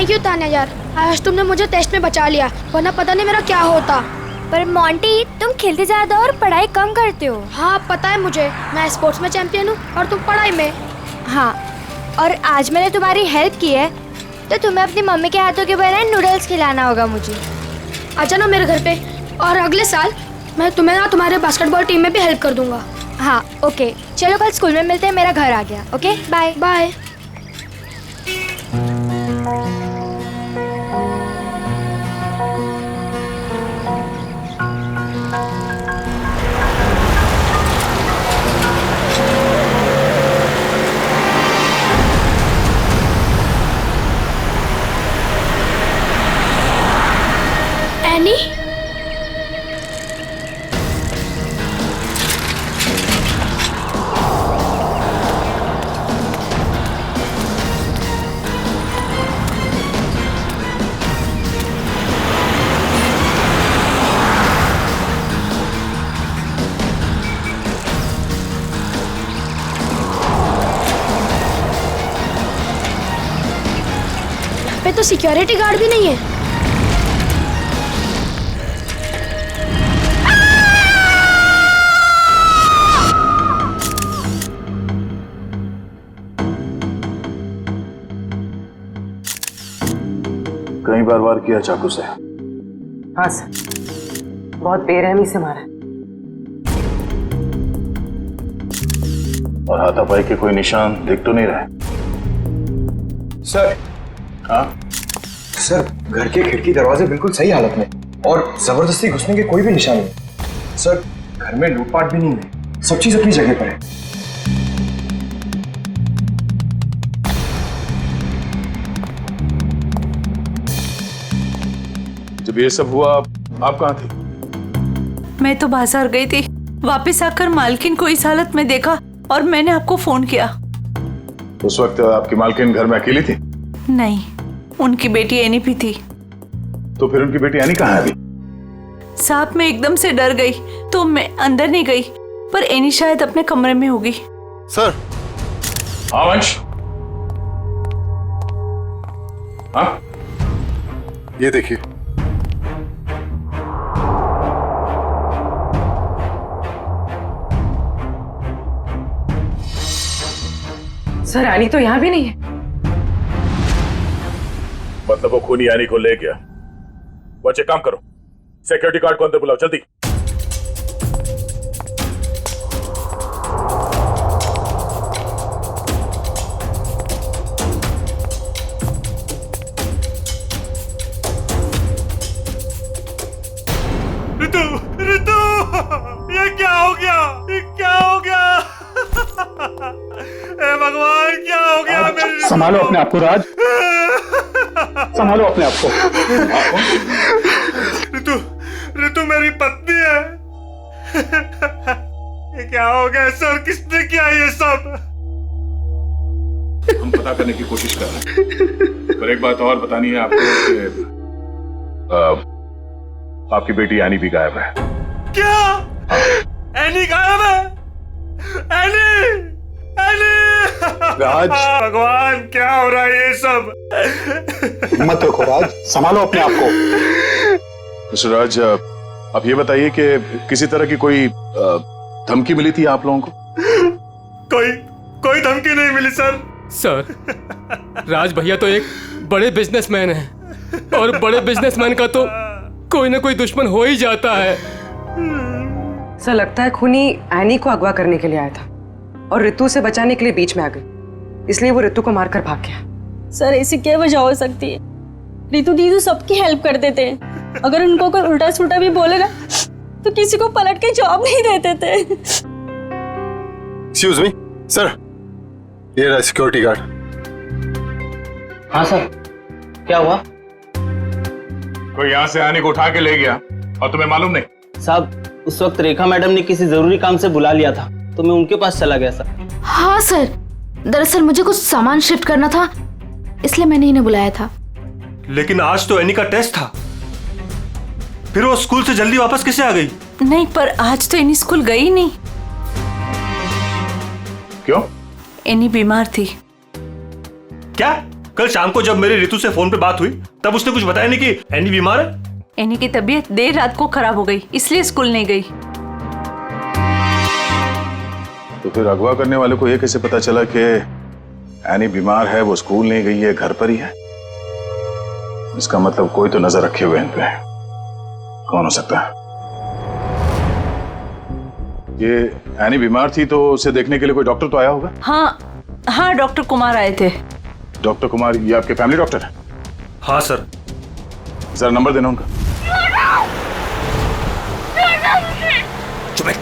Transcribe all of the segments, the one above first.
Thank you Tanya यार, आज तुमने मुझे टेस्ट में बचा लिया, वरना पता नहीं मेरा क्या होता। पर मोंटी, तुम खेलते ज्यादा और पढ़ाई कम करते हो। हाँ पता है मुझे, मैं स्पोर्ट्स में चैंपियन हूँ और तुम पढ़ाई में। हाँ, और आज मैंने तुम्हारी हेल्प की है तो तुम्हें अपनी मम्मी के हाथों के बनाए नूडल्स खिलाना होगा मुझे। आ जाना मेरे घर पे, और अगले साल मैं तुम्हें ना तुम्हारे बास्केटबॉल टीम में भी हेल्प कर दूंगा। हाँ ओके, चलो कल स्कूल में मिलते हैं, मेरा घर आ गया। Okay bye bye. एनी, यहाँ पे तो सिक्योरिटी गार्ड भी नहीं है। कई बार वार किया चाकू से। हाँ सर, बहुत बेरहमी से मारा। और हाथापाई के कोई निशान दिख तो नहीं रहे? सर। हाँ सर, घर के खिड़की दरवाजे बिल्कुल सही हालत में और जबरदस्ती घुसने के कोई भी निशान नहीं। सर, घर में लूटपाट भी नहीं हुई, सब चीज अपनी जगह पर है। जब ये सब हुआ आप कहाँ थी? मैं तो बाजार गई थी, वापस आकर मालकिन को इस हालत में देखा और मैंने आपको फोन किया। उस वक्त आपकी मालकिन घर में अकेली थी? नहीं, उनकी बेटी एनी भी थी। तो फिर उनकी बेटी एनी कहाँ है अभी? साहब मैं एकदम से डर गई तो मैं अंदर नहीं गई, पर एनी शायद अपने कमरे में होगी। सर। हाँ वंश। हाँ ये देखिए। सर, रानी तो यहाँ भी नहीं है। मतलब वो खूनी यानी को ले गया। बच्चे काम करो, सिक्योरिटी गार्ड को अंदर बुलाओ जल्दी। रितु, रितु, ये क्या हो गया? ये क्या हो गया? हे भगवान, क्या हो गया मेरी? संभालो अपने आप को राज, संभालो अपने आप को। रितु, रितु मेरी पत्नी है। ये क्या हो गया सर? किसने किया ये सब? हम पता करने की कोशिश कर रहे हैं, पर एक बात और बतानी है आपको कि आपकी बेटी एनी भी गायब है। क्या? एनी गायब है? Any, any! राज, भगवान, क्या हो रहा है ये सब? हिम्मत रखो राज, संभालो अपने आप को। मिस्टर राज, आप ये बताइए कि किसी तरह की कोई धमकी मिली थी आप लोगों को? कोई धमकी नहीं मिली सर। सर, राज भैया तो एक बड़े बिजनेसमैन हैं और बड़े बिजनेसमैन का तो कोई ना कोई दुश्मन हो ही जाता है। सर, लगता है खूनी एनी को अगवा करने के लिए आया था और रितु से बचाने के लिए बीच में आ गई, इसलिए वो रितु को मारकर भाग गया। सर, ऐसी क्या वजह हो सकती है? रितु दीदी सबकी हेल्प कर देते हैं, अगर उनको कोई उल्टा सुल्टा भी बोले ना तो किसी को पलट के जवाब नहीं देते थे। एक्सक्यूज मी सर, ये रहा सिक्योरिटी गार्ड। हाँ सर, क्या हुआ? कोई यहाँ से आने को उठा के ले गया और तुम्हें मालूम नहीं? साहब, उस वक्त रेखा मैडम ने किसी जरूरी काम से बुला लिया था तो मैं उनके पास चला गया सर। हाँ सर, दरअसल मुझे कुछ सामान शिफ्ट करना था, इसलिए मैंने इन्हें बुलाया था। लेकिन आज तो एनी का टेस्ट था, फिर वो स्कूल से जल्दी वापस कैसे आ गई? नहीं, पर आज तो एनी स्कूल गई नहीं। क्यों? एनी बीमार थी। क्या? कल शाम को जब मेरी ऋतु से फोन पे बात हुई तब उसने कुछ बताया नहीं कि एनी बीमार है। एनी की तबीयत देर रात को खराब हो गई, इसलिए स्कूल नहीं गई। तो फिर अगवा करने वाले को ये कैसे पता चला कि एनी बीमार है, वो स्कूल नहीं गई है, घर पर ही है? इसका मतलब कोई तो नजर रखे हुए इन पे। कौन हो सकता है? ये एनी बीमार थी तो उसे देखने के लिए कोई डॉक्टर तो आया होगा? हाँ, डॉक्टर कुमार आए थे। डॉक्टर कुमार, ये आपके फैमिली डॉक्टर है? हाँ सर। जरा नंबर देना उनका। चुप है।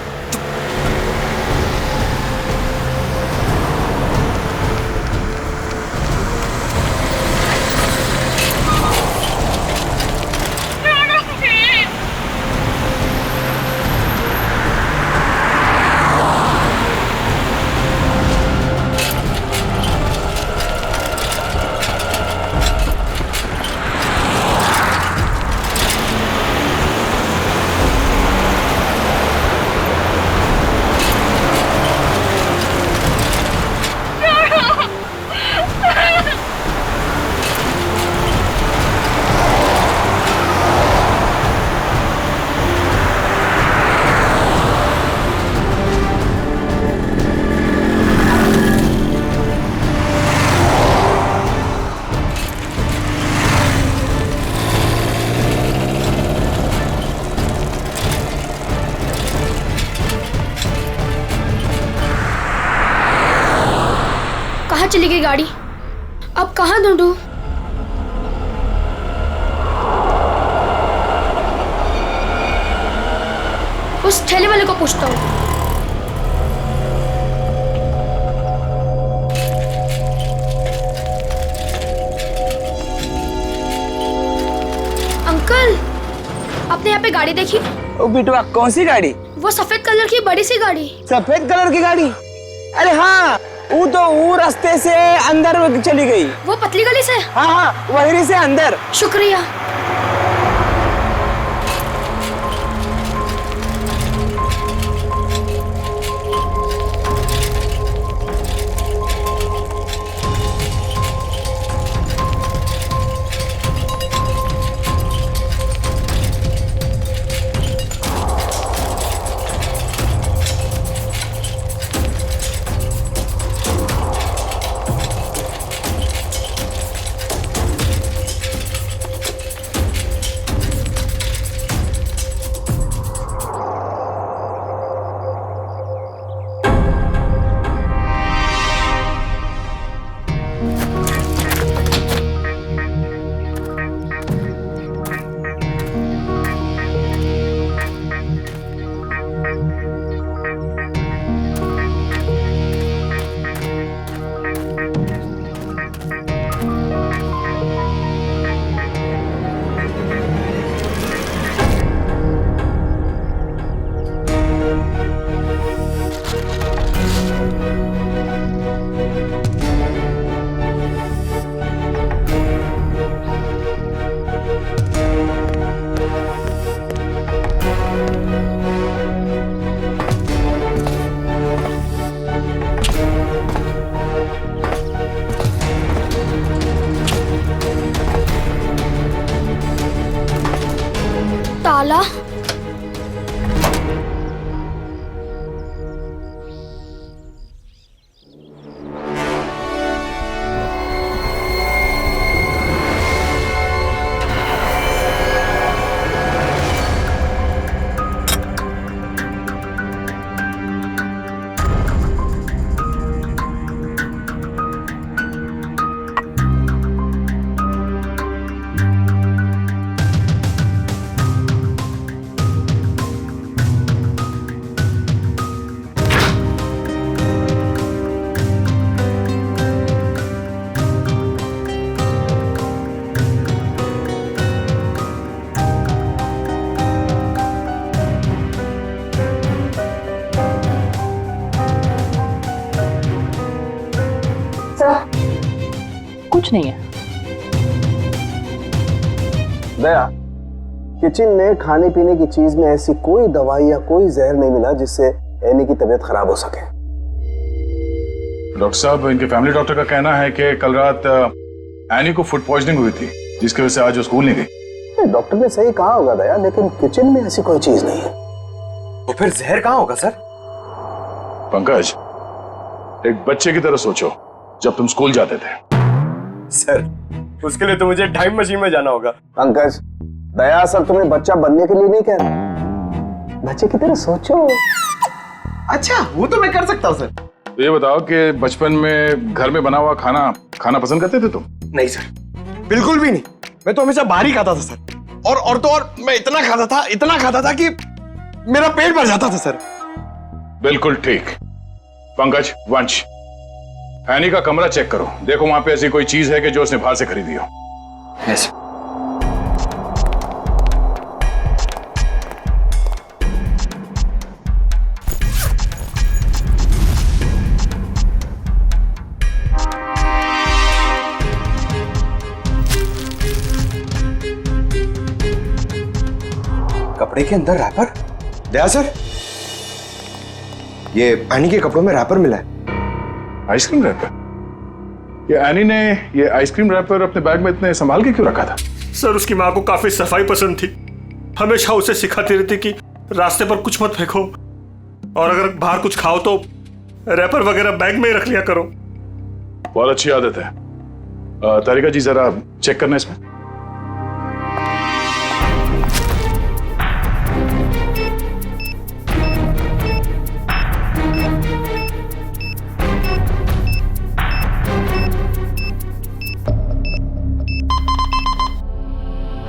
कहाँ चली गई गाड़ी? अब कहाँ ढूंढूं? उस ठेले वाले को पूछता हूँ। अंकल, आपने यहाँ पे गाड़ी देखी? ओ बिटवा, कौन सी गाड़ी? वो सफेद कलर की बड़ी सी गाड़ी। सफेद कलर की गाड़ी? अरे हाँ, वो रास्ते से अंदर चली गई। वो पतली गली से? हाँ, वहीं से अंदर। शुक्रिया। ताला। कुछ नहीं है। दया, किचन में खाने पीने की चीज में ऐसी कोई दवाई या कोई जहर नहीं मिला जिससे एनी की तबीयत खराब हो सके। डॉक्टर साहब, इनके फैमिली डॉक्टर का कहना है कि कल रात एनी को फूड पॉइजनिंग हुई थी, जिसकी वजह से आज वो स्कूल नहीं गई। डॉक्टर ने सही कहा होगा दया, लेकिन किचन में ऐसी कोई चीज नहीं है। तो फिर जहर कहाँ होगा सर? पंकज, एक बच्चे की तरह सोचो जब तुम स्कूल जाते थे। सर उसके लिए तो मुझे टाइम मशीन में जाना होगा। पंकज, दया सर तुम्हें बच्चा बनने के लिए नहीं कह रहे, बच्चे की तरह सोचो। अच्छा वो तो मैं कर सकता हूँ सर। तो ये बताओ कि बचपन में घर में बना हुआ खाना खाना पसंद करते थे तुम? नहीं सर, बिल्कुल भी नहीं। मैं तो हमेशा बाहर ही खाता था सर। और तो और मैं इतना खाता था कि मेरा पेट भर जाता था सर। बिल्कुल ठीक। पंकज, वंश, एनी का कमरा चेक करो, देखो वहां पे ऐसी कोई चीज है कि जो उसने बाहर से खरीदी हो। यस। कपड़े के अंदर रैपर? दया सर, ये एनी के कपड़ों में रैपर मिला है। Ice cream wrapper? ये एनी ने ये आइसक्रीम रैपर अपने बैग में इतने संभाल के क्यों रखा था? सर उसकी माँ को काफी सफाई पसंद थी, हमेशा उसे सिखाती रहती कि रास्ते पर कुछ मत फेंको और अगर बाहर कुछ खाओ तो रैपर वगैरह बैग में ही रख लिया करो। बहुत अच्छी आदत है। तारिका जी जरा चेक करना इसमें।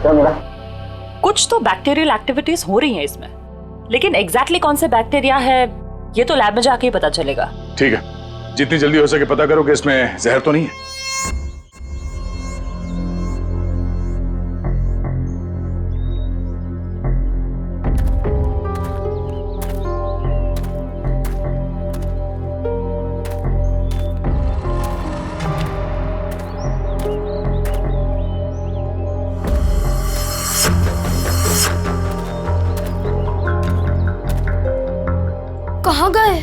क्या मिला? कुछ तो बैक्टीरियल एक्टिविटीज हो रही हैं इसमें, लेकिन एग्जैक्टली कौन से बैक्टीरिया है ये तो लैब में जाके ही पता चलेगा। ठीक है, जितनी जल्दी हो सके पता करो कि इसमें जहर तो नहीं है। कहाँ गए?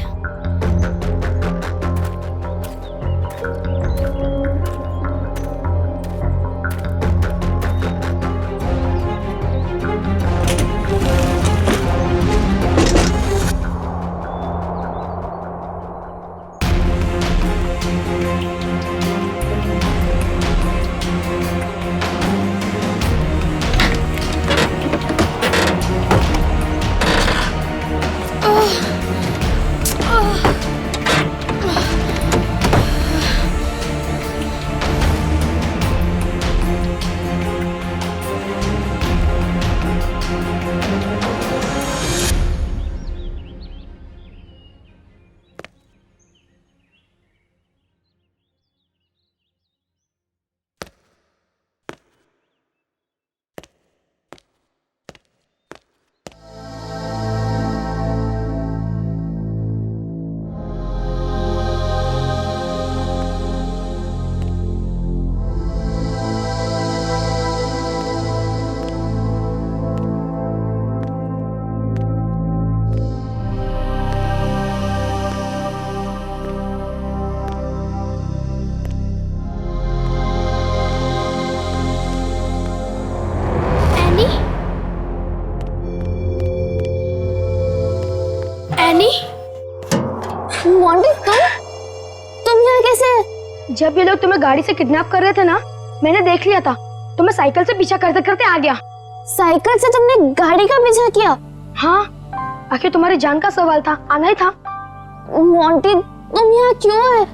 एनी? मोंटी, तुम यहाँ कैसे? जब ये लोग तुम्हें गाड़ी से किडनैप कर रहे थे ना, मैंने देख लिया था। तो मैं साइकिल से पीछा करते करते आ गया। साइकिल से तुमने गाड़ी का पीछा किया? हाँ, आखिर तुम्हारी जान का सवाल था, आना ही था। मोंटी, तुम यहाँ क्यों है?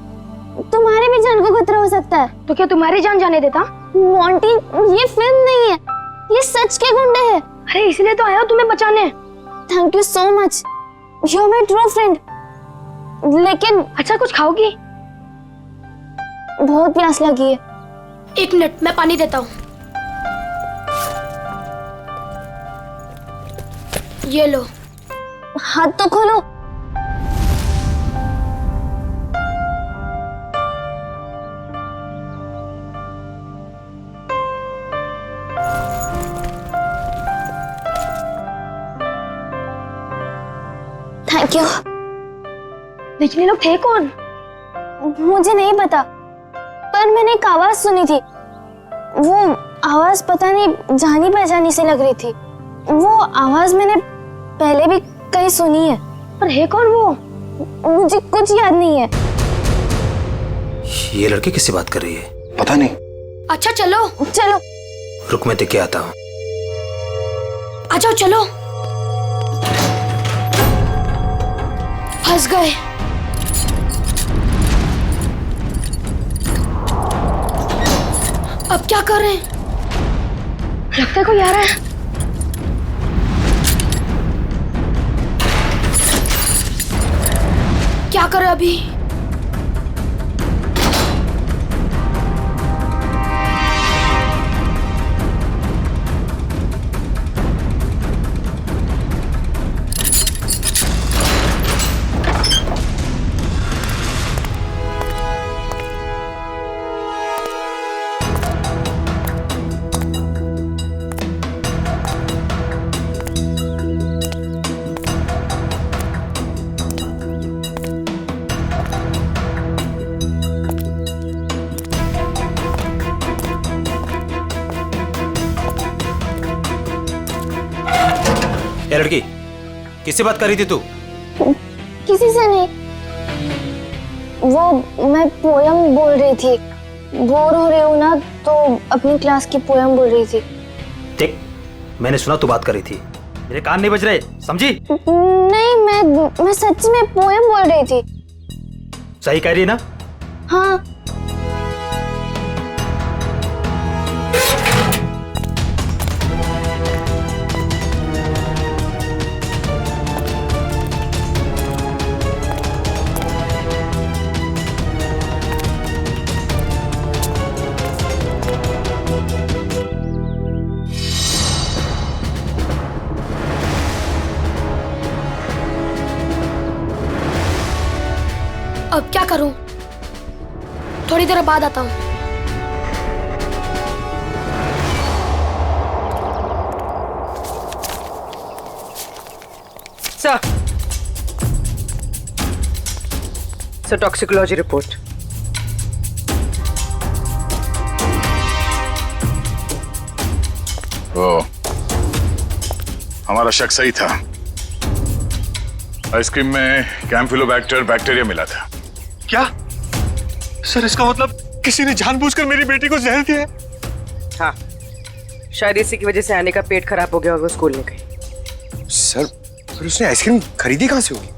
तुम्हारी भी जान को खतरा हो सकता है। तो क्या तुम्हारी जान जाने देता? मोंटी, ये फिल्म नहीं है, ये सच के गुंडे हैं। अरे इसलिए तो आया हूँ तुम्हें बचाने। Thank you so much, you are my true friend. लेकिन अच्छा, कुछ खाओगी? बहुत प्यास लगी है। एक मिनट, मैं पानी देता हूँ। ये लो। हाथ तो खोलो। Thank you. लेकिन ये लोग थे कौन? मुझे नहीं पता, पर मैंने एक आवाज सुनी थी वो आवाज पता नहीं जानी पहचानी से लग रही थी। वो आवाज मैंने पहले भी कहीं सुनी है, पर है कौन वो मुझे कुछ याद नहीं है। ये लड़की किससे बात कर रही है? पता नहीं। अच्छा चलो चलो। रुक मैं देख के आता हूँ। आ जाओ चलो। फंस गए। अब क्या कर रहे हैं? लगता है कोई आ रहा है। क्या करें अभी? ये लड़की किससे बात कर रही थी तू? किसी से नहीं, वो मैं पोयम बोल रही थी। बोर हो रही हूँ ना तो अपनी क्लास की पोयम बोल रही थी। देख मैंने सुना तू बात कर रही थी, मेरे कान नहीं बज रहे, समझी? नहीं मैं सच में पोयम बोल रही थी। सही कह रही है ना? हाँ। अब क्या करूं? थोड़ी देर बाद आता हूं। Sir toxicology report. ओ, हमारा शक सही था। आइसक्रीम में कैम्फिलोबैक्टर बैक्टीरिया मिला था। क्या? सर इसका मतलब किसी ने जानबूझकर मेरी बेटी को जहर दिया है? हाँ, शायद इसी की वजह से आने का पेट खराब हो गया और वो स्कूल नहीं गई। सर फिर उसने आइसक्रीम खरीदी कहाँ से होगी?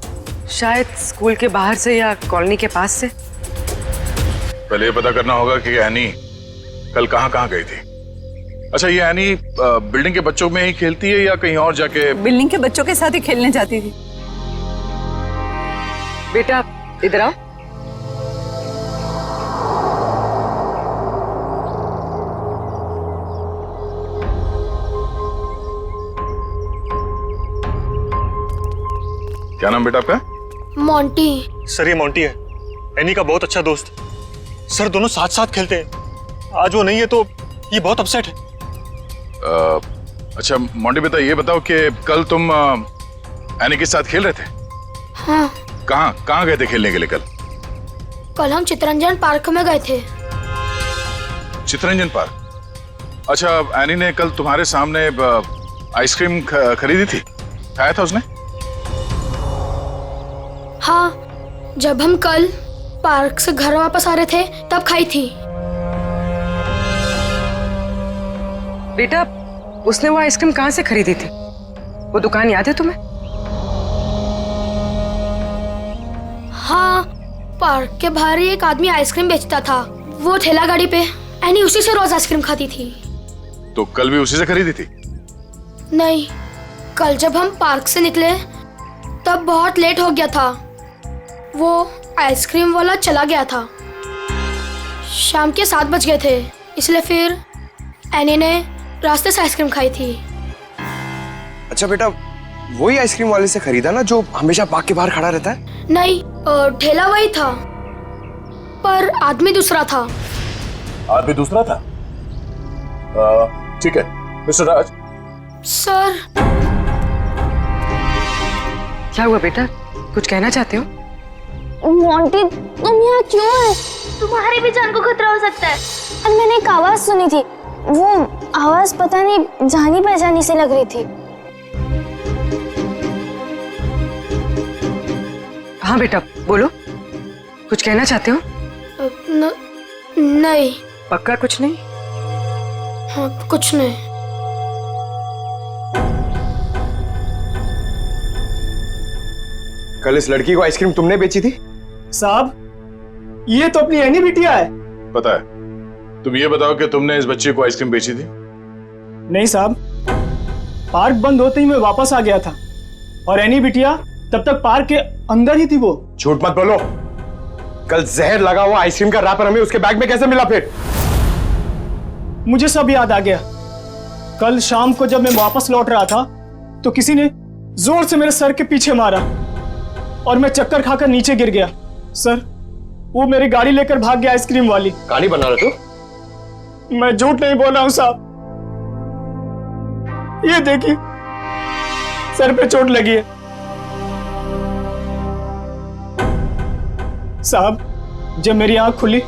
शायद स्कूल के बाहर से या कॉलोनी के पास से। पहले ये पता करना होगा कि एनी कल कहाँ कहाँ गई थी। अच्छा, ये एनी बिल्डिंग के बच्चों में ही खेलती है या कहीं और जाके? बिल्डिंग के बच्चों के साथ ही खेलने जाती थी। बेटा इधर आओ। क्या नाम बेटा आपका? मोंटी। सर ये मोंटी है, एनी का बहुत अच्छा दोस्त। सर दोनों साथ साथ खेलते हैं। आज वो नहीं है तो ये बहुत अपसेट है। अच्छा मोंटी बेटा, ये बताओ कि कल तुम एनी के साथ खेल रहे थे? हाँ। कहाँ गए थे खेलने के लिए कल? कल हम चितरंजन पार्क में गए थे। चितरंजन पार्क? अच्छा, एनी ने कल तुम्हारे सामने आइसक्रीम खरीदी थी, खाया था उसने? हाँ, जब हम कल पार्क से घर वापस आ रहे थे तब खाई थी। बेटा उसने वो आइसक्रीम कहाँ से खरीदी थी? वो दुकान याद है तुम्हें? हाँ, पार्क के बाहर ही एक आदमी आइसक्रीम बेचता था। वो ठेला गाड़ी पे एनी उसी से रोज आइसक्रीम खाती थी। तो कल भी उसी से खरीदी थी? नहीं, कल जब हम पार्क से निकले तब बहुत लेट हो गया था। वो आइसक्रीम वाला चला गया था। शाम के 7 बज गए थे, इसलिए फिर एनी ने रास्ते से आइसक्रीम खाई थी। अच्छा बेटा, वही आइसक्रीम वाले से खरीदा ना जो हमेशा पार्क के बाहर खड़ा रहता है? नहीं, ठेला वही था पर आदमी दूसरा था। आदमी दूसरा था? ठीक है मिस्टर राज। सर। क्या हुआ बेटा, कुछ कहना चाहते हो? मोंटी तुम यहाँ क्यों है? तुम्हारी भी जान को खतरा हो सकता है। और मैंने एक आवाज सुनी थी, वो आवाज पता नहीं जानी पहचानी से लग रही थी। हाँ बेटा बोलो, कुछ कहना चाहते हो? नहीं। पक्का कुछ नहीं? हाँ, कुछ नहीं। कल इस लड़की को आइसक्रीम तुमने बेची थी? साहब ये तो अपनी एनी बिटिया है। पता है। तुम ये बताओ कि तुमने इस बच्चे को आइसक्रीम बेची थी? नहीं साहब, पार्क बंद होते ही मैं वापस आ गया था और एनी बिटिया तब तक पार्क के अंदर ही थी। वो झूठ मत बोलो। कल जहर लगा हुआ आइसक्रीम का रैपर हमें उसके बैग में कैसे मिला? फिर मुझे सब याद आ गया। कल शाम को जब मैं वापस लौट रहा था तो किसी ने जोर से मेरे सर के पीछे मारा और मैं चक्कर खाकर नीचे गिर गया। सर, वो मेरी गाड़ी लेकर भाग गया आइसक्रीम वाली। कहानी बना रहे तू? मैं झूठ नहीं बोल रहा हूं साहब। ये देखिए, सर पे चोट लगी है। साहब, जब मेरी आंख खुली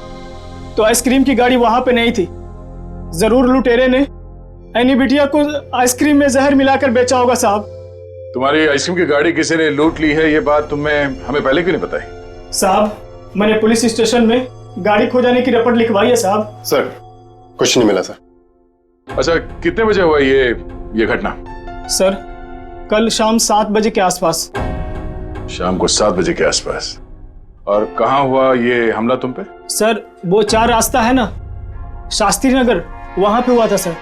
तो आइसक्रीम की गाड़ी वहां पे नहीं थी। जरूर लुटेरे ने एनी बिटिया को आइसक्रीम में जहर मिलाकर बेचा होगा साहब। तुम्हारी आइसक्रीम की गाड़ी किसी ने लूट ली है, ये बात तुम्हें हमें पहले क्यों नहीं बताई? साहब, मैंने पुलिस स्टेशन में गाड़ी खो जाने की रिपोर्ट लिखवाई है साहब। सर, कुछ नहीं मिला सर। अच्छा, कितने बजे हुआ ये घटना? सर, कल शाम 7 बजे के आसपास। शाम को 7 बजे के आसपास। और कहाँ हुआ ये हमला तुम पे? सर, वो 4 रास्ता है ना, शास्त्री नगर, वहां पे हुआ था सर।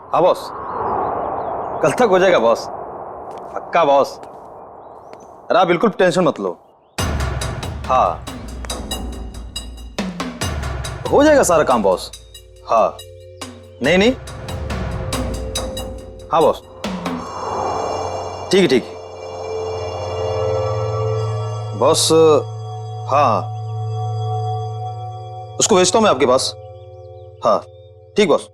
हाँ बॉस, कल तक हो जाएगा बॉस, पक्का बॉस। अरे आप बिल्कुल टेंशन मत लो। हाँ, हो जाएगा सारा काम बॉस। हाँ, नहीं नहीं, हाँ बॉस, ठीक है ठीक है बॉस। हाँ, उसको भेजता हूँ मैं आपके पास। हाँ ठीक बॉस।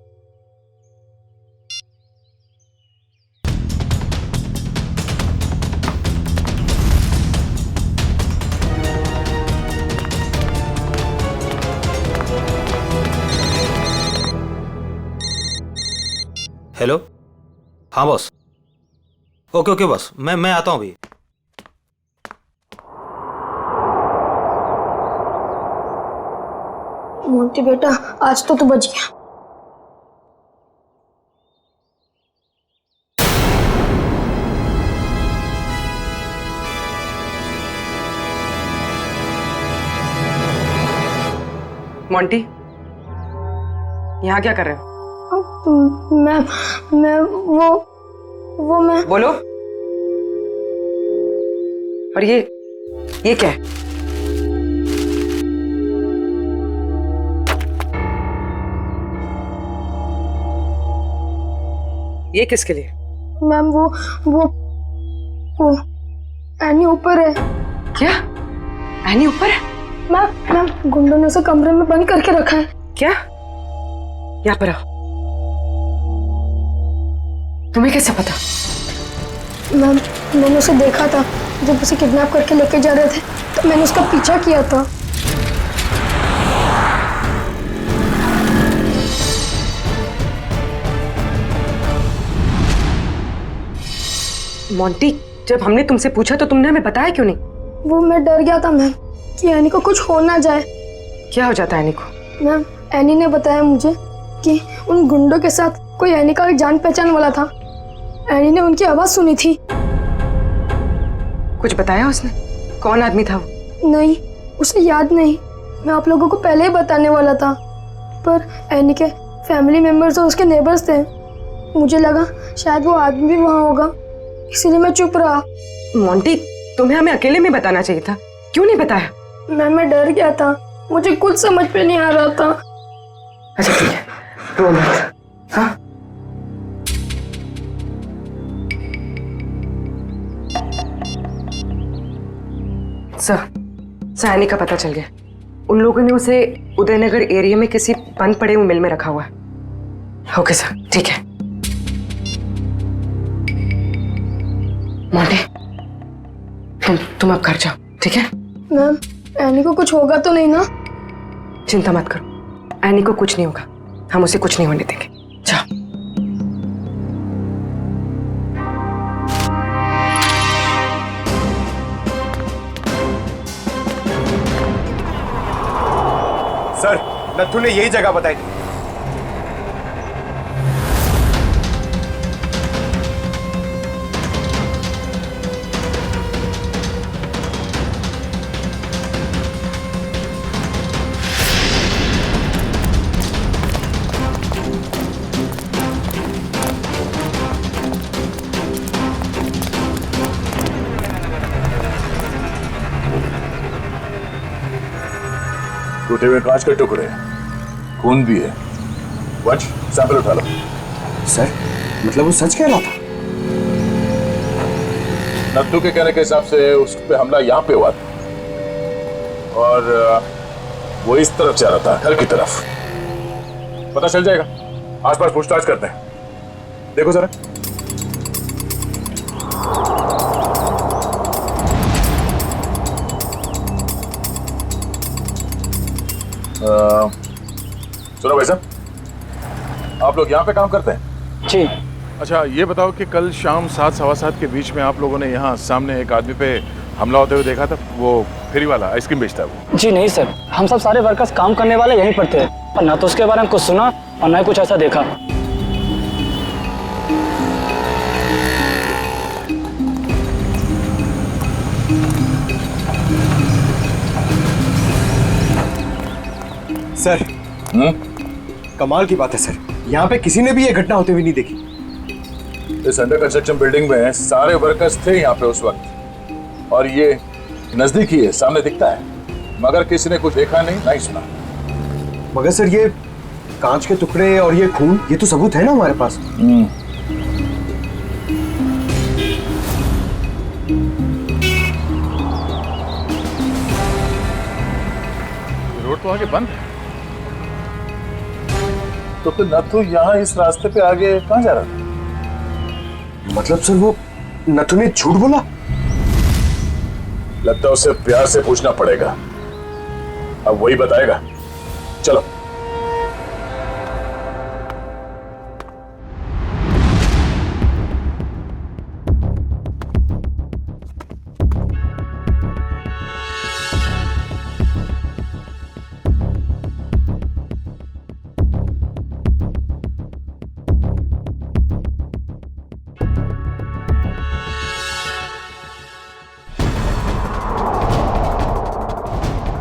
हेलो, हाँ बॉस। ओके ओके बॉस, मैं आता हूँ अभी। मोंटी बेटा, आज तो तू बच गया। मोंटी, यहाँ क्या कर रहे हो? मैं वो मैं बोलो। और ये क्या है? ये किसके लिए? मैम वो एनी ऊपर है। क्या? एनी ऊपर है? मैम गुंडों ने उसे कमरे में बंद करके रखा है। क्या? यहाँ पर आओ। तुम्हें कैसे पता? मैम, मैंने उसे देखा था जब उसे किडनैप करके लेके जा रहे थे, तो मैंने उसका पीछा किया था। मोंटी, जब हमने तुमसे पूछा तो तुमने हमें बताया क्यों नहीं? वो मैं डर गया था मैम कि एनी को कुछ हो ना जाए। क्या हो जाता है एनी को? मैम एनी ने बताया मुझे कि उन गुंडों के साथ कोई एनी का जान पहचान वाला था। एनी ने उनकी आवाज सुनी थी। कुछ बताया उसने? कौन आदमी था वो? नहीं, उसे याद नहीं। मैं आप लोगों को पहले ही बताने वाला था, पर एनी के फैमिली मेंबर्स और उसके नेबर्स थे। मुझे लगा शायद वो आदमी भी वहाँ होगा, इसीलिए मैं चुप रहा। मोंटी, तुम्हें हमें अकेले में बताना चाहिए था, क्यों नहीं बताया? मैं डर गया था, मुझे कुछ समझ में नहीं आ रहा था। अच्छा ठीक है, रो मत। हाँ? सर, एनी का पता चल गया। उन लोगों ने उसे उदयनगर एरिया में किसी बंद पड़े हुए मिल में रखा हुआ है। ओके सर, ठीक है। मोंटी, तुम अब घर जाओ, ठीक है? मैम, एनी को कुछ होगा तो नहीं ना? चिंता मत करो, एनी को कुछ नहीं होगा, हम उसे कुछ नहीं होने देंगे। जाओ। सर, नथु ने यही जगह बताई थी। टूटे हुए कांच के टुकड़े, खून भी है। वंश, सैंपल उठा लो। सर, मतलब वो सच कह रहा था? नत्थू के कहने के हिसाब से उस पे हमला यहाँ पे हुआ था और वो इस तरफ जा रहा था, घर की तरफ। पता चल जाएगा, आसपास पूछताछ करते हैं। देखो जरा। सुनो भाई साहब, आप लोग यहाँ पे काम करते हैं? जी। अच्छा, ये बताओ कि कल शाम 7 सवा 7 के बीच में आप लोगों ने यहाँ सामने एक आदमी पे हमला होते हुए देखा था? वो फेरी वाला, आइसक्रीम बेचता है वो। जी नहीं सर, हम सब सारे वर्कर्स काम करने वाले यहीं पर थे, पर ना तो उसके बारे में कुछ सुना और ना ही कुछ ऐसा देखा। सर, कमाल की बात है सर, यहाँ पे किसी ने भी ये घटना होते हुए नहीं देखी। इस अंडर कंस्ट्रक्शन बिल्डिंग में सारे वर्कर्स थे यहाँ पे उस वक्त, और ये नजदीक ही है, सामने दिखता है, मगर किसी ने कुछ देखा नहीं, नहीं सुना। मगर सर, ये कांच के टुकड़े और ये खून, ये तो सबूत है ना हमारे पास। रोड तो आगे बंद है, तो फिर नथु यहाँ इस रास्ते पे आगे कहाँ जा रहा था? मतलब सर, वो नथु ने झूठ बोला? लगता है उसे प्यार से पूछना पड़ेगा, अब वही बताएगा। चलो।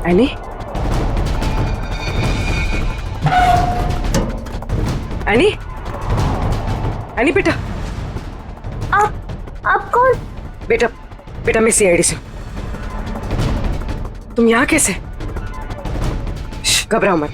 एनी? एनी? एनी बेटा, आप कौन? बेटा, बेटा मैं सीआईडी से। तुम यहाँ कैसे? घबराओ मत।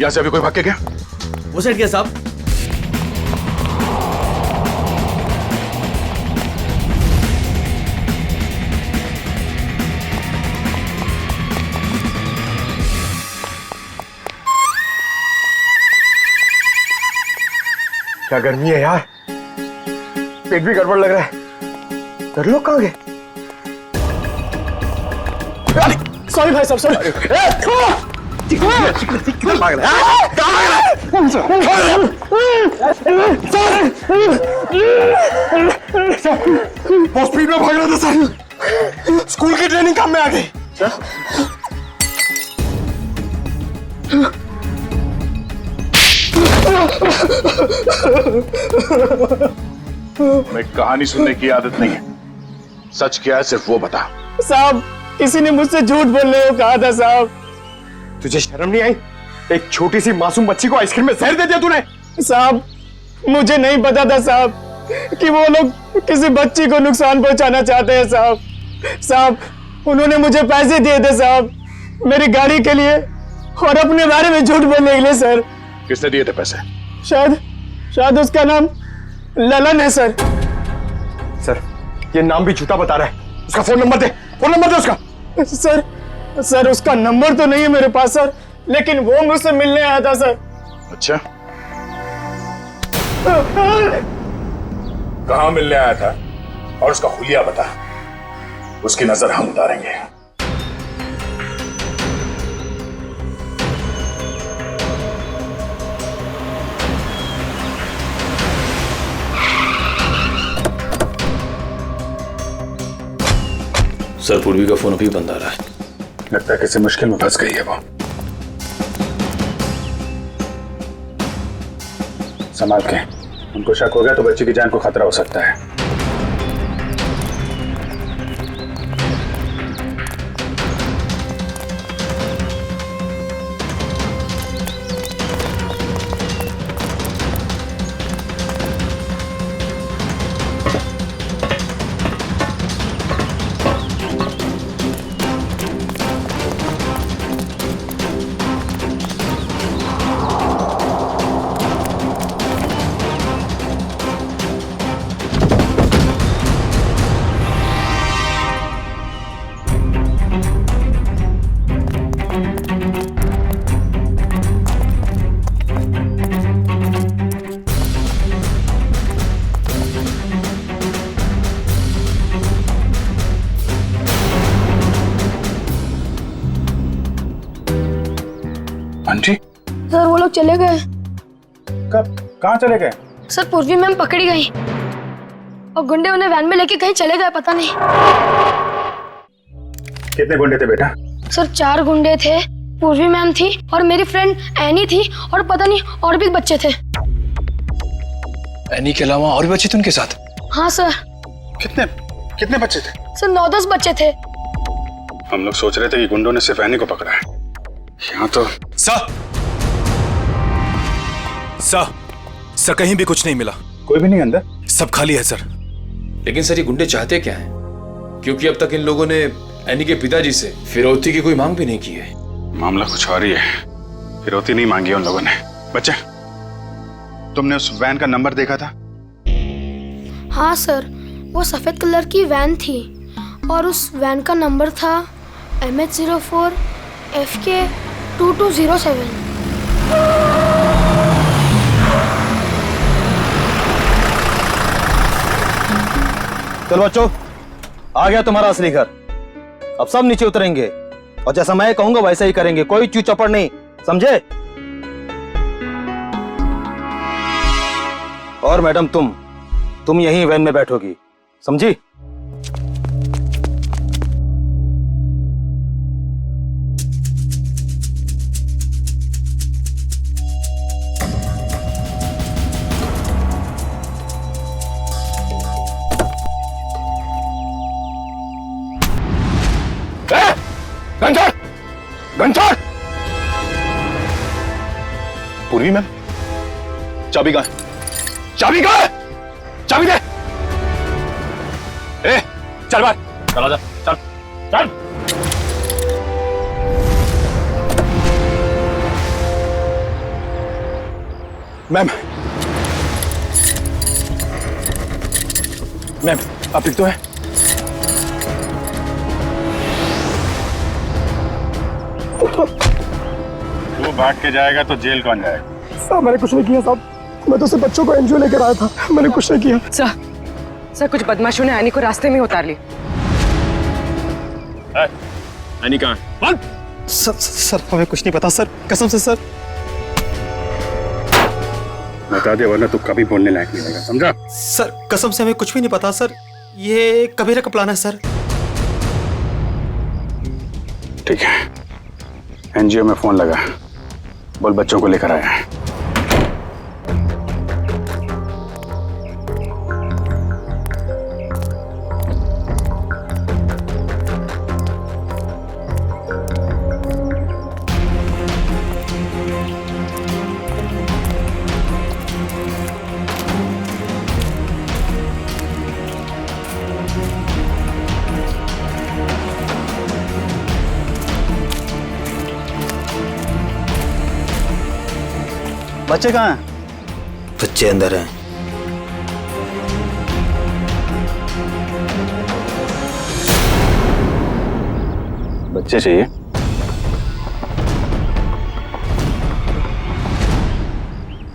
यहाँ से अभी कोई भाग के गया? वो साइड क्या साहब? क्या गर्मी है यार, पेट भी गड़बड़ लग रहा है। घर लोग कहाँ गए? सॉरी भाई साहब, सॉरी। बहुत स्पीड में भाग रहा था सर, स्कूल की ट्रेनिंग काम में आ गई। मैं कहानी सुनने की आदत नहीं है, सच क्या है सिर्फ वो बता। साहब, किसी ने मुझसे झूठ बोलने को कहा था साहब। तुझे शर्म नहीं आई? एक छोटी सी मासूम बच्ची को आइसक्रीम में जहर दे दिया तूने। साहब, मुझे नहीं पता था साहब कि वो लोग किसी बच्ची को नुकसान पहुंचाना चाहते हैं साहब। साहब, उन्होंने मुझे पैसे दिए थे साहब, मेरी गाड़ी के लिए और अपने बारे में झूठ बोलने के लिए सर। किसने दिए थे पैसे? शायद उसका नाम ललन है सर। सर, ये नाम भी झूठा बता रहा है। उसका फोन नंबर दे, फोन नंबर दे उसका। सर उसका नंबर तो नहीं है मेरे पास सर, लेकिन वो मुझसे मिलने आया था सर। अच्छा, कहाँ मिलने आया था और उसका हुलिया बता, उसकी नजर हम उतारेंगे। सर, पूर्वी का फोन अभी बंद आ रहा है। लगता है किसी मुश्किल में फंस गई है वो। संभाल के, उनको शक हो गया तो बच्ची की जान को खतरा हो सकता है। आंटी? सर, वो लोग चले गए। कब? कहाँ चले गए? सर, पूर्वी मैम पकड़ी गई और गुंडे उन्हें वैन में लेके कहीं चले गए, पता नहीं। कितने गुंडे थे बेटा? सर, 4 गुंडे थे, पूर्वी मैम थी और मेरी फ्रेंड एनी थी और पता नहीं और भी बच्चे थे। एनी के अलावा और भी बच्चे थे उनके साथ? हाँ सर। कितने बच्चे थे? सर, 9-10 बच्चे थे। हम लोग सोच रहे थे कि गुंडों ने सिर्फ एनी को पकड़ा है, यहाँ तो। सर कहीं भी कुछ नहीं मिला। कोई भी नहीं अंदर? सब खाली है सर। लेकिन सर, ये गुंडे चाहते क्या हैं? क्योंकि अब तक इन लोगों ने एनी के पिताजी से फिरौती की कोई मांग भी नहीं की है। मामला कुछ और ही है, फिरौती नहीं मांगी उन लोगों ने। बच्चे, तुमने उस वैन का नंबर देखा था? हाँ सर, वो सफेद कलर की वैन थी और उस वैन का नंबर था MH04 FK 2207। चलो बच्चों, आ गया तुम्हारा असली घर। अब सब नीचे उतरेंगे और जैसा मैं कहूंगा वैसा ही करेंगे, कोई चू चपड़ नहीं, समझे? और मैडम, तुम यहीं वैन में बैठोगी, समझी? घंटा! पूर्वी मैम, चाबी कहाँ है? चाबी कहाँ है? चाबी दे! ए, चल बाहर, चला जा, चल, चल! मैम मैम आप ठीक तो है? तू भाग के जाएगा तो जेल कौन जाएगा? साहब मैंने कुछ नहीं किया साहब, मैं तो सिर्फ बच्चों को एनजीओ लेकर आया था, मैंने कुछ नहीं किया। सर कुछ बदमाशों ने एनी को रास्ते में उतार ली। एनी कहाँ है? सर हमें कुछ नहीं पता सर, कसम से सर। बता दे वरना तू कभी बोलने लायक नहीं रहेगा, समझा? सर कसम से हमें कुछ भी नहीं पता सर, ये कबीरा का प्लान है सर। ठीक है, एनजीओ में फोन लगा, बोल बच्चों को लेकर आया है। बच्चे कहाँ हैं? बच्चे अंदर हैं। बच्चे चाहिए?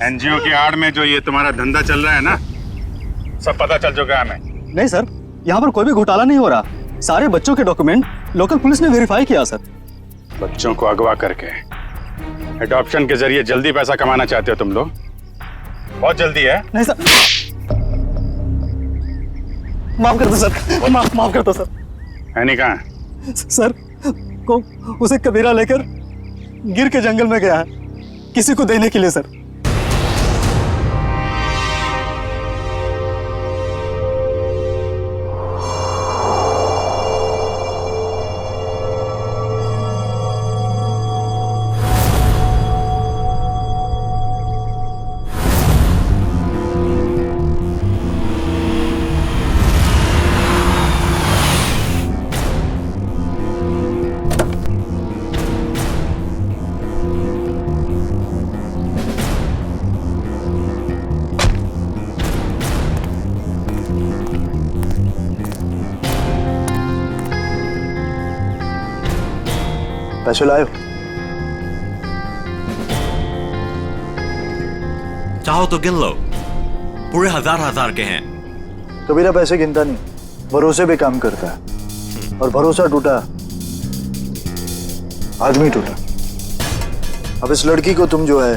एनजीओ की आड़ में जो ये तुम्हारा धंधा चल रहा है ना, सब पता चल चुका है हमें। नहीं सर, यहाँ पर कोई भी घोटाला नहीं हो रहा, सारे बच्चों के डॉक्यूमेंट लोकल पुलिस ने वेरीफाई किया सर। बच्चों को अगवा करके एडॉप्शन के जरिए जल्दी पैसा कमाना चाहते हो तुम लोग? बहुत जल्दी है। नहीं सर, माफ कर दो सर, माफ कर दो सर। एनी कहाँ है? सर को उसे कबीरा लेकर गिर के जंगल में गया है किसी को देने के लिए सर। पैसे लाए? चाहो तो गिन लो, पूरे हजार के हैं। कबीरा पैसे गिनता नहीं, भरोसे पे काम करता है, और भरोसा टूटा आदमी टूटा। अब इस लड़की को तुम जो है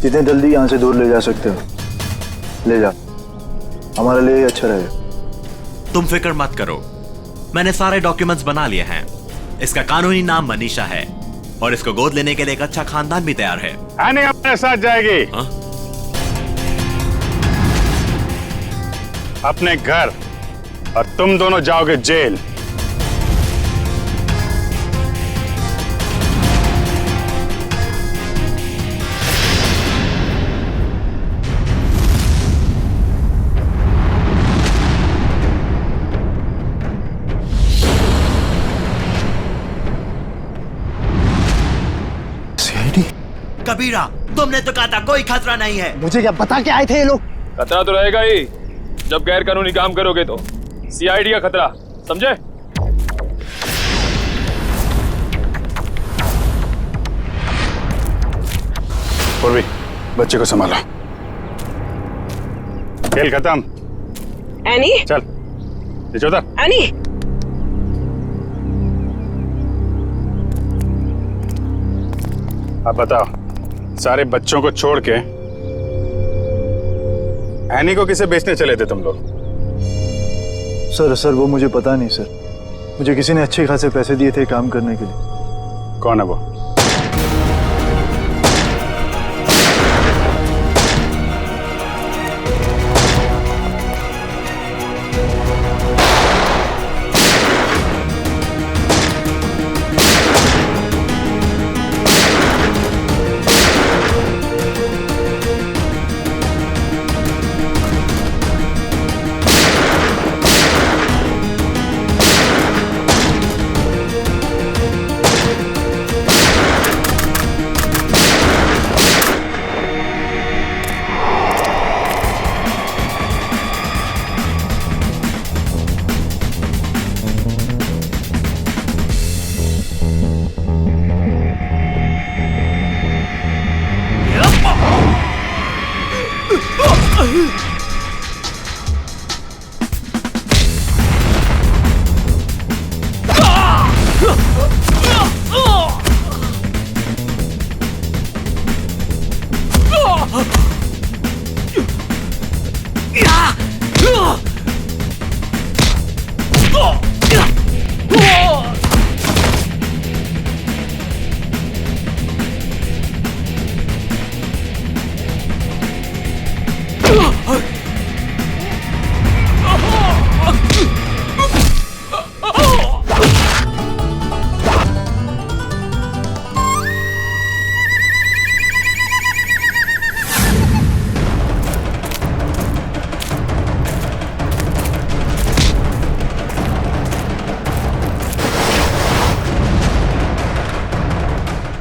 जितने जल्दी यहाँ से दूर ले जा सकते हो ले जा, हमारे लिए अच्छा रहेगा। तुम फिक्र मत करो, मैंने सारे डॉक्यूमेंट्स बना लिए हैं। इसका कानूनी नाम मनीषा है और इसको गोद लेने के लिए एक अच्छा खानदान भी तैयार है। आने अपने साथ जाएगी। अपने घर, और तुम दोनों जाओगे जेल। कबीरा, तुमने तो कहा था कोई खतरा नहीं है। मुझे क्या पता क्या आए थे ये लोग? खतरा तो रहेगा ही जब गैर कानूनी काम करोगे तो। सीआईडी का खतरा, समझे? पूर्वी, बच्चे को संभालो। खेल खत्म। एनी चल नीचे उतर। एनी अब बताओ, सारे बच्चों को छोड़ के एनी को किसे बेचने चले थे तुम लोग? सर वो मुझे पता नहीं सर, मुझे किसी ने अच्छे खासे पैसे दिए थे काम करने के लिए। कौन है वो?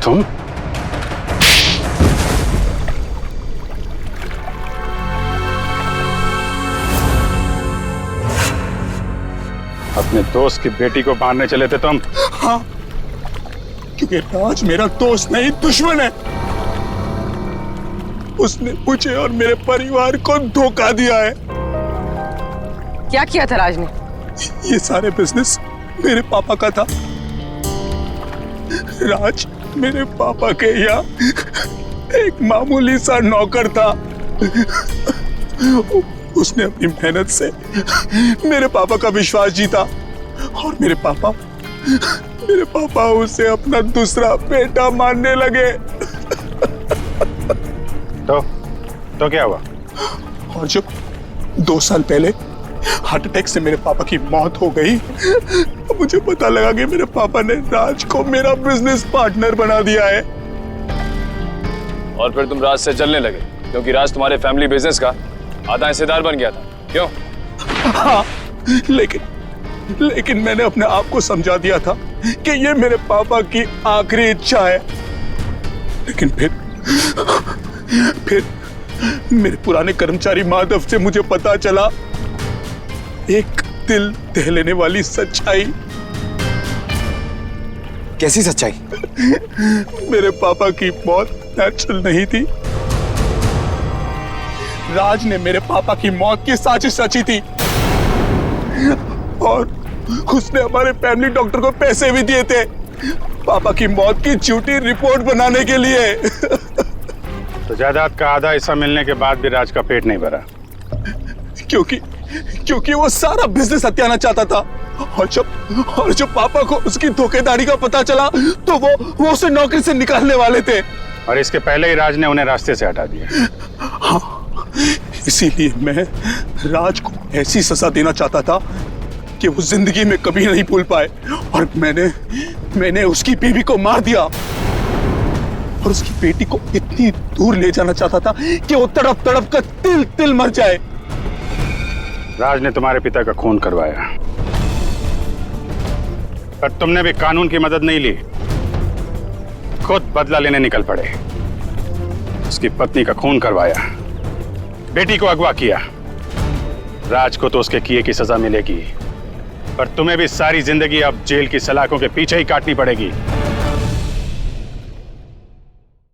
तुम? अपने दोस्त की बेटी को मारने चले थे तुम? हाँ, क्योंकि राज मेरा दोस्त नहीं दुश्मन है। उसने मुझे और मेरे परिवार को धोखा दिया है। क्या किया था राज ने? ये सारे बिजनेस मेरे पापा का था। राज मेरे पापा के यहाँ एक मामूली सा नौकर था। उसने अपनी मेहनत से मेरे पापा का विश्वास जीता और मेरे पापा उसे अपना दूसरा बेटा मानने लगे। तो क्या हुआ? और जब 2 साल पहले हार्ट अटैक से मेरे पापा की मौत हो गई, मुझे पता लगा कि मेरे पापा ने राज को मेरा बिजनेस पार्टनर बना दिया है। और फिर तुम राज से चलने लगे क्योंकि राज तुम्हारे फैमिली बिजनेस का आधा हिस्सेदार बन गया था, क्यों? हाँ, लेकिन मैंने अपने आप को समझा दिया था कि ये मेरे पापा की आखिरी इच्छा है। लेकिन फिर मेरे पुराने कर्मचारी माधव से मुझे पता चला एक दिल दहलाने वाली सच्चाई। कैसी सच्चाई? मेरे पापा की मौत नेचुरल नहीं थी। राज ने मेरे पापा की मौत की साजिश रची थी और उसने हमारे फैमिली डॉक्टर को पैसे भी दिए थे पापा की मौत की झूठी रिपोर्ट बनाने के लिए। तो जायदाद का आधा हिस्सा मिलने के बाद भी राज का पेट नहीं भरा? क्योंकि वो सारा बिजनेस हत्याना चाहता था और जब पापा को उसकी धोखेधड़ी का पता चला तो वो उसे नौकरी से निकालने वाले थे। और इसके पहले ही राज ने उन्हें रास्ते से हटा दिया। हाँ, इसीलिए मैं राज को ऐसी सजा देना चाहता था कि वो जिंदगी में कभी नहीं भूल पाए। और मैंने उसकी बीवी को मार दिया और उसकी बेटी को इतनी दूर ले जाना चाहता था कि वो तड़प तड़प कर तिल तिल मर जाए। राज ने तुम्हारे पिता का खून करवाया, पर तुमने भी कानून की मदद नहीं ली, खुद बदला लेने निकल पड़े। उसकी पत्नी का खून करवाया, बेटी को अगवा किया। राज को तो उसके किए की सजा मिलेगी, पर तुम्हें भी सारी जिंदगी अब जेल की सलाखों के पीछे ही काटनी पड़ेगी।